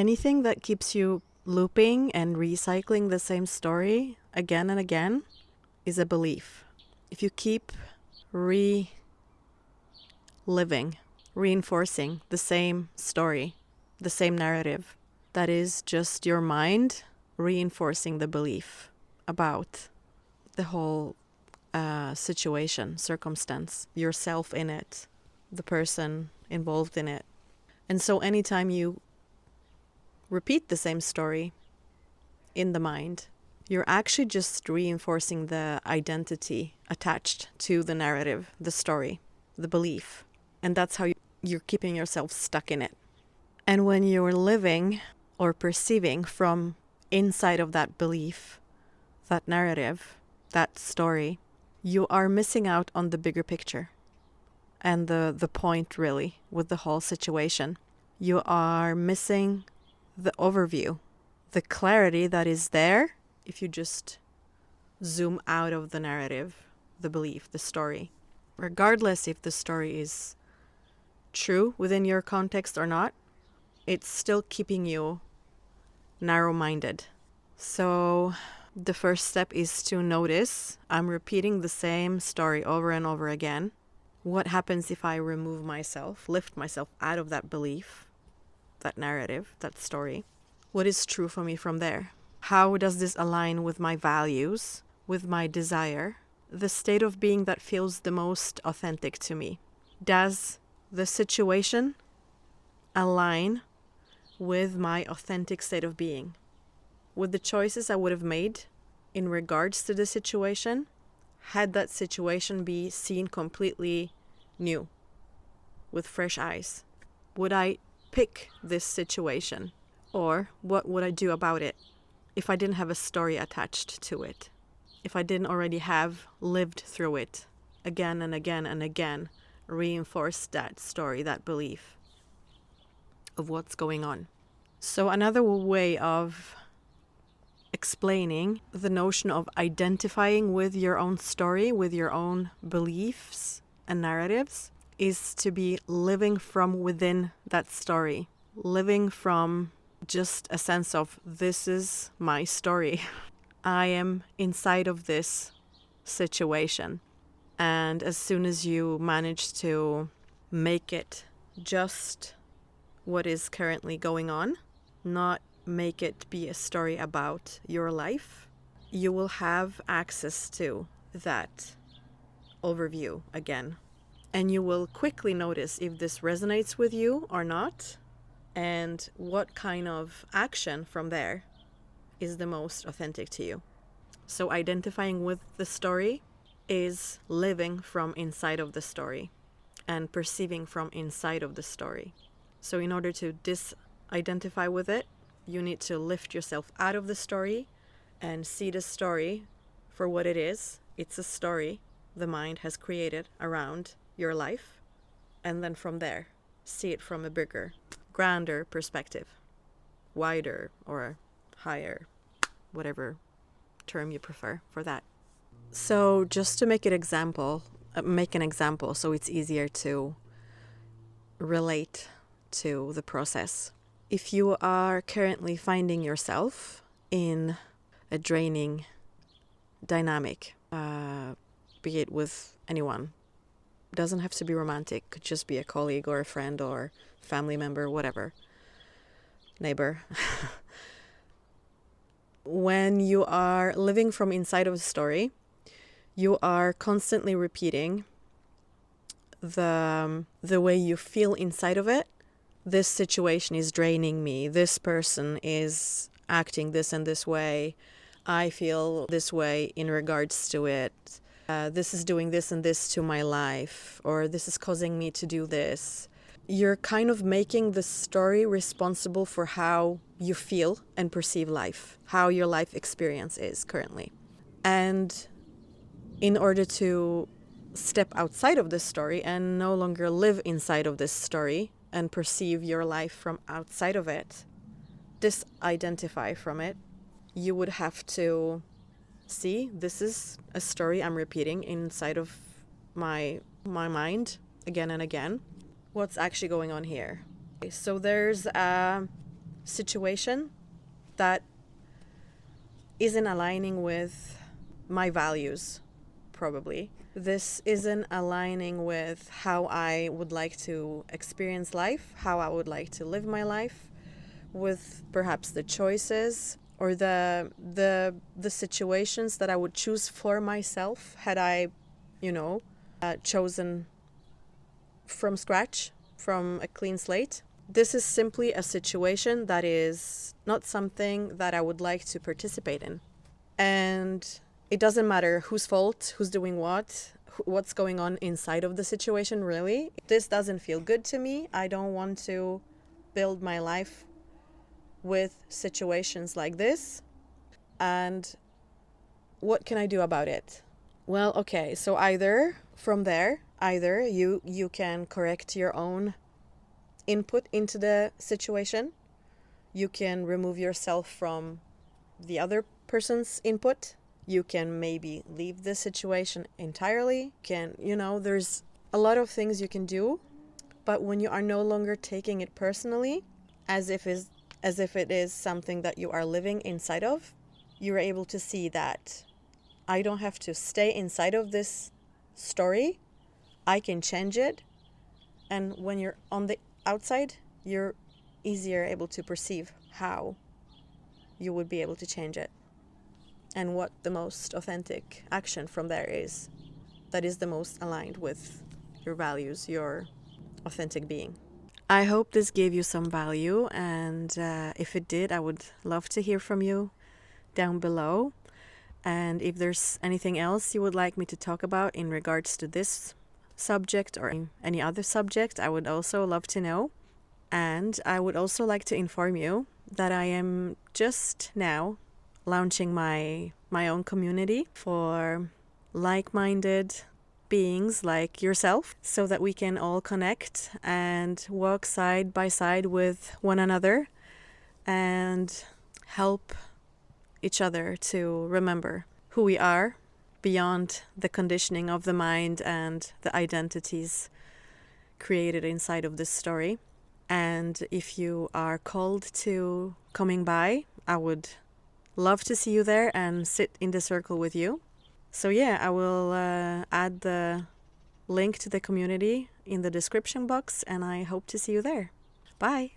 Anything that keeps you looping and recycling the same story again and again is a belief. If you keep reliving, reinforcing the same story, the same narrative, that is just your mind reinforcing the belief about the whole situation, circumstance, yourself in it, the person involved in it. And so anytime you repeat the same story in the mind, you're actually just reinforcing the identity attached to the narrative, the story, the belief. And that's how you're keeping yourself stuck in it. And when you're living or perceiving from inside of that belief, that narrative, that story, you are missing out on the bigger picture and the point really with the whole situation. You are missing the overview, the clarity that is there if you just zoom out of the narrative, the belief, the story. Regardless if the story is true within your context or not, it's still keeping you narrow-minded. So the first step is to notice I'm repeating the same story over and over again. What happens if I remove myself, lift myself out of that belief, that narrative, that story? What is true for me from there? How does this align with my values, with my desire, the state of being that feels the most authentic to me? Does the situation align with my authentic state of being? With the choices I would have made in regards to the situation, had that situation be seen completely new, with fresh eyes? Would I pick this situation? Or what would I do about it if I didn't have a story attached to it? If I didn't already have lived through it again and again and again, reinforced that story, that belief of what's going on. So another way of explaining the notion of identifying with your own story, with your own beliefs and narratives, is to be living from within that story, living from just a sense of this is my story. I am inside of this situation. And as soon as you manage to make it just what is currently going on, not make it be a story about your life, you will have access to that overview again. And you will quickly notice if this resonates with you or not, and what kind of action from there is the most authentic to you. So identifying with the story is living from inside of the story and perceiving from inside of the story. So in order to disidentify with it, you need to lift yourself out of the story and see the story for what it is. It's a story the mind has created around your life. And then from there, see it from a bigger, grander perspective, wider or higher, whatever term you prefer for that. So just to make an example so it's easier to relate to the process. If you are currently finding yourself in a draining dynamic, be it with anyone, doesn't have to be romantic, could just be a colleague or a friend or family member, whatever, neighbor. When you are living from inside of a story, you are constantly repeating the way you feel inside of it. This situation is draining me. This person is acting this and this way. I feel this way in regards to it. This is doing this and this to my life, or this is causing me to do this. You're kind of making the story responsible for how you feel and perceive life, how your life experience is currently. And in order to step outside of this story and no longer live inside of this story and perceive your life from outside of it, disidentify from it, you would have to see, this is a story I'm repeating inside of my mind again and again. What's actually going on here? So there's a situation that isn't aligning with my values, probably. This isn't aligning with how I would like to experience life, how I would like to live my life, with perhaps the choices or the situations that I would choose for myself had I, chosen from scratch, from a clean slate. This is simply a situation that is not something that I would like to participate in. And it doesn't matter whose fault, who's doing what's going on inside of the situation, really. This doesn't feel good to me. I don't want to build my life with situations like this. And what can I do about it? Well, okay, so either you can correct your own input into the situation. You can remove yourself from the other person's input. You can maybe leave the situation entirely. There's a lot of things you can do, but when you are no longer taking it personally, as if it is something that you are living inside of, you're able to see that I don't have to stay inside of this story. I can change it. And when you're on the outside, you're easier able to perceive how you would be able to change it and what the most authentic action from there is, that is the most aligned with your values, your authentic being. I hope this gave you some value, and if it did, I would love to hear from you down below. And if there's anything else you would like me to talk about in regards to this subject or any other subject, I would also love to know. And I would also like to inform you that I am just now launching my own community for like-minded beings like yourself, so that we can all connect and walk side by side with one another and help each other to remember who we are beyond the conditioning of the mind and the identities created inside of this story. And if you are called to coming by, I would love to see you there and sit in the circle with you. So yeah, I will add the link to the community in the description box, and I hope to see you there. Bye!